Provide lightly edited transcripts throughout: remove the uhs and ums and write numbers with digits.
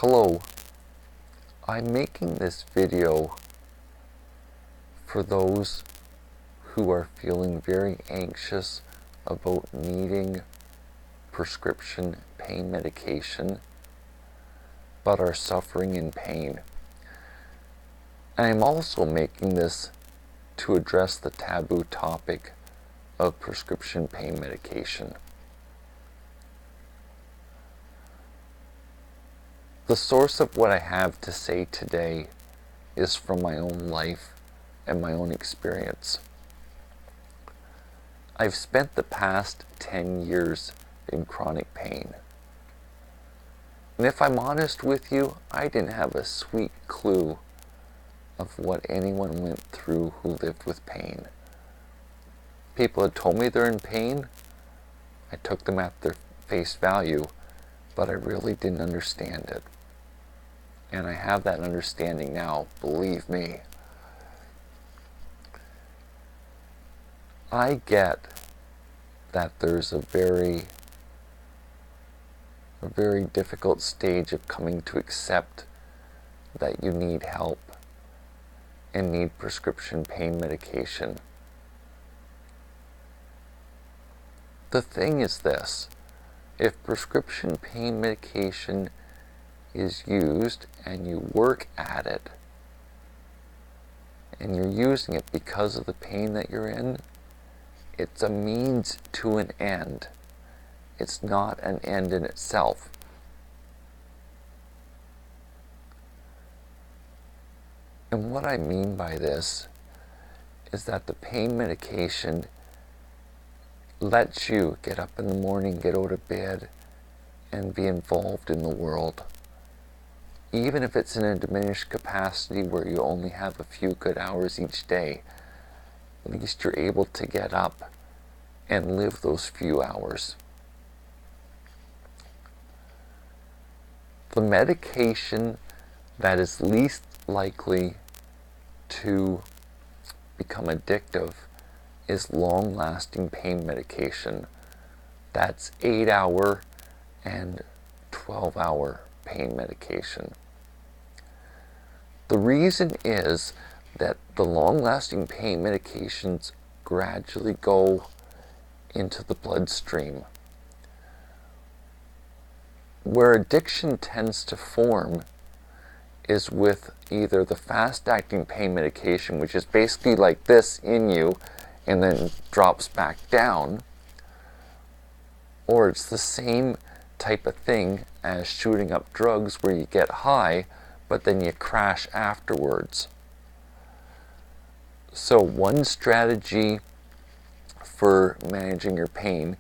Hello, I'm making this video for those who are feeling very anxious about needing prescription pain medication but are suffering in pain. I'm also making this to address the taboo topic of prescription pain medication. The source of what I have to say today is from my own life and my own experience. I've spent the past 10 years in chronic pain. And if I'm honest with you, I didn't have a sweet clue of what anyone went through who lived with pain. People had told me they're in pain. I took them at their face value, but I really didn't understand it. And I have that understanding now, believe me. I get that there's a very difficult stage of coming to accept that you need help and need prescription pain medication. The thing is this: if prescription pain medication is used and you work at it and you're using it because of the pain that you're in, it's a means to an end. It's not an end in itself. And what I mean by this is that the pain medication lets you get up in the morning, get out of bed, and be involved in the world. Even if it's in a diminished capacity where you only have a few good hours each day, at least you're able to get up and live those few hours. The medication that is least likely to become addictive is long-lasting pain medication. That's 8-hour and 12-hour pain medication. The reason is that the long-lasting pain medications gradually go into the bloodstream. Where addiction tends to form is with either the fast-acting pain medication, which is basically like this in you and then drops back down, or it's the same type of thing as shooting up drugs where you get high but then you crash afterwards. So one strategy for managing your pain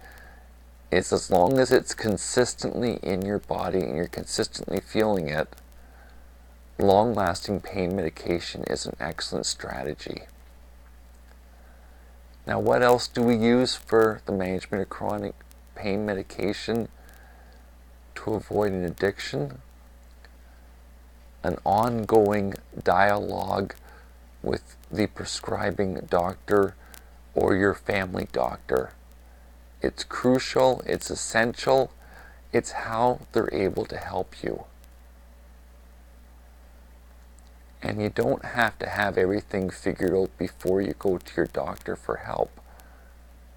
is, as long as it's consistently in your body and you're consistently feeling it, long-lasting pain medication is an excellent strategy. Now, what else do we use for the management of chronic pain medication to avoid an addiction? An ongoing dialogue with the prescribing doctor or your family doctor. It's crucial, it's essential, it's how they're able to help you. And you don't have to have everything figured out before you go to your doctor for help.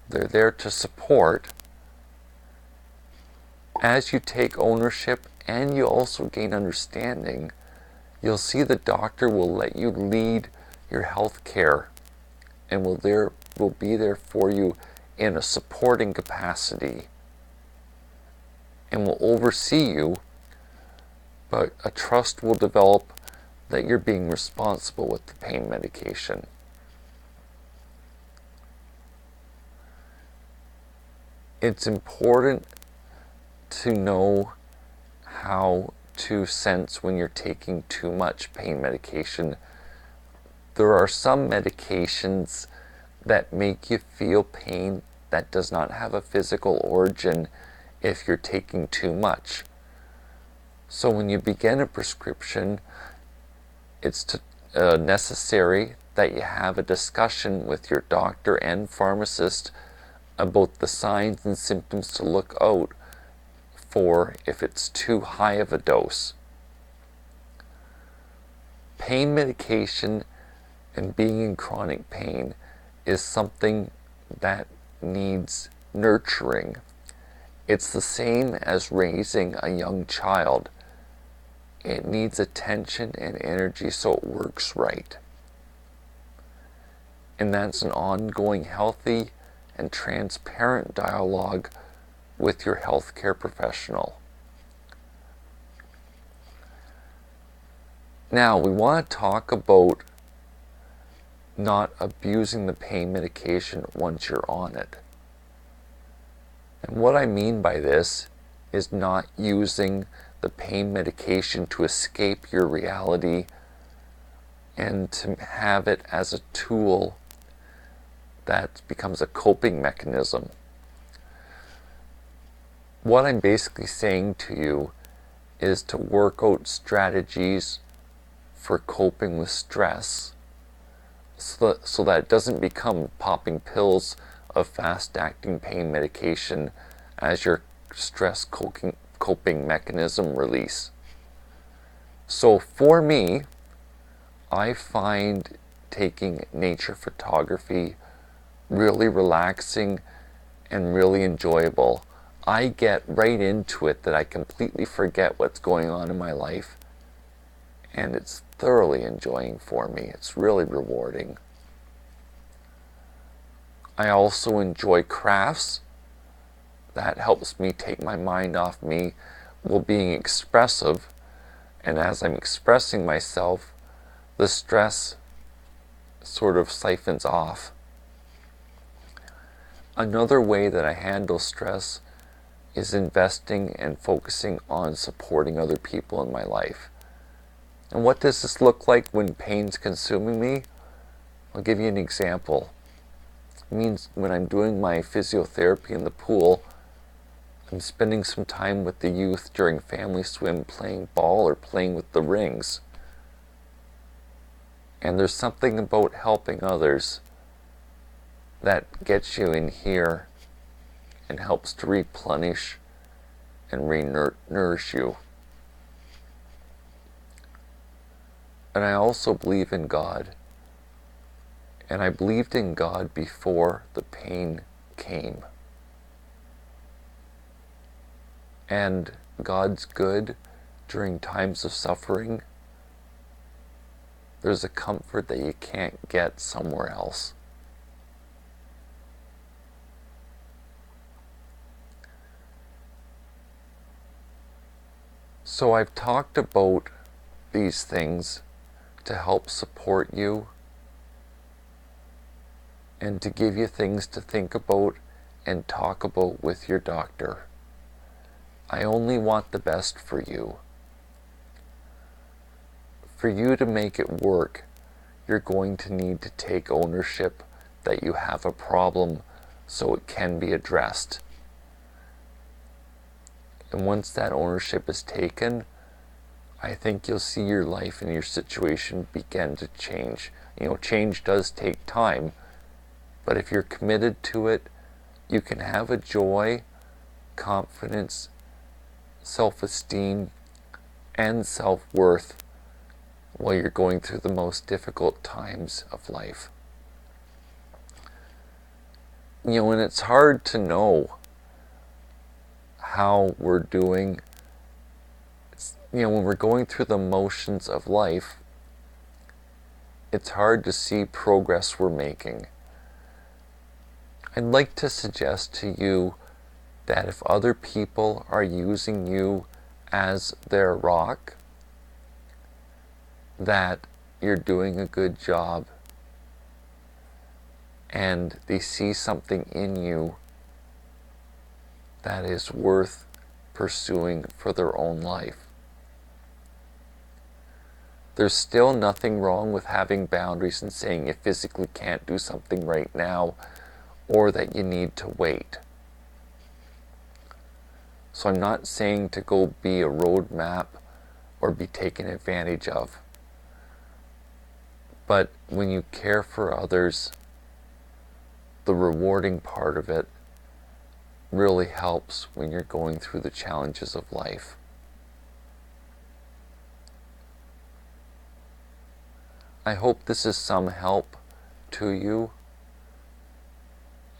They're there to support. As you take ownership and you also gain understanding, you'll see the doctor will let you lead your health care and will be there for you in a supporting capacity and will oversee you, but a trust will develop that you're being responsible with the pain medication. It's important to know how to sense when you're taking too much pain medication. There are some medications that make you feel pain that does not have a physical origin if you're taking too much. So when you begin a prescription, it's necessary that you have a discussion with your doctor and pharmacist about the signs and symptoms to look out for if it's too high of a dose. pain medication and being in chronic pain is something that needs nurturing. It's the same as raising a young child. It needs attention and energy so it works right. And that's an ongoing, healthy, and transparent dialogue with your healthcare professional. Now, we want to talk about not abusing the pain medication once you're on it. And what I mean by this is not using the pain medication to escape your reality and to have it as a tool that becomes a coping mechanism. What I'm basically saying to you is to work out strategies for coping with stress so that it doesn't become popping pills of fast-acting pain medication as your stress coping mechanism release. So for me, I find taking nature photography really relaxing and really enjoyable. I get right into it that I completely forget what's going on in my life, and it's thoroughly enjoying for me. It's really rewarding. I also enjoy crafts. That helps me take my mind off me while being expressive, and as I'm expressing myself, the stress sort of siphons off. Another way that I handle stress is investing and focusing on supporting other people in my life. And what does this look like when pain's consuming me? I'll give you an example. It means when I'm doing my physiotherapy in the pool, I'm spending some time with the youth during family swim playing ball or playing with the rings. And there's something about helping others that gets you in here and helps to replenish and nourish you. And I also believe in God. And I believed in God before the pain came. And God's good during times of suffering. There's a comfort that you can't get somewhere else. So I've talked about these things to help support you and to give you things to think about and talk about with your doctor. I only want the best for you. For you to make it work, you're going to need to take ownership that you have a problem so it can be addressed. And once that ownership is taken, I think you'll see your life and your situation begin to change. You know, change does take time, but if you're committed to it, you can have a joy, confidence, self-esteem, and self-worth while you're going through the most difficult times of life. You know, and it's hard to know how we're doing. You know, when we're going through the motions of life, it's hard to see progress we're making. I'd like to suggest to you that if other people are using you as their rock, that you're doing a good job and they see something in you that is worth pursuing for their own life. There's still nothing wrong with having boundaries and saying you physically can't do something right now or that you need to wait. So I'm not saying to go be a roadmap or be taken advantage of. But when you care for others, the rewarding part of it really helps when you're going through the challenges of life. I hope this is some help to you.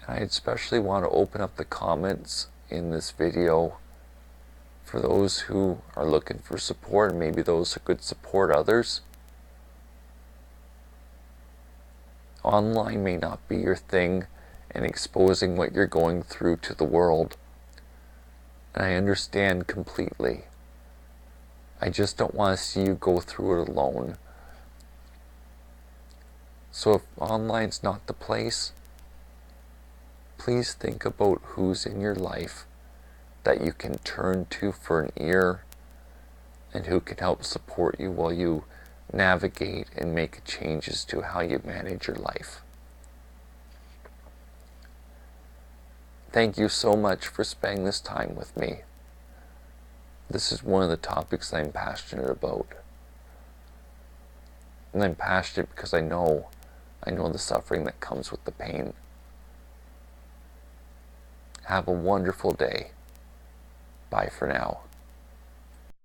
And I especially want to open up the comments in this video for those who are looking for support, and maybe those who could support others. Online may not be your thing, and exposing what you're going through to the world. And I understand completely. I just don't want to see you go through it alone. So if online's not the place, please think about who's in your life that you can turn to for an ear and who can help support you while you navigate and make changes to how you manage your life. Thank you so much for spending this time with me. This is one of the topics I'm passionate about. And I'm passionate because I know the suffering that comes with the pain. Have a wonderful day. Bye for now.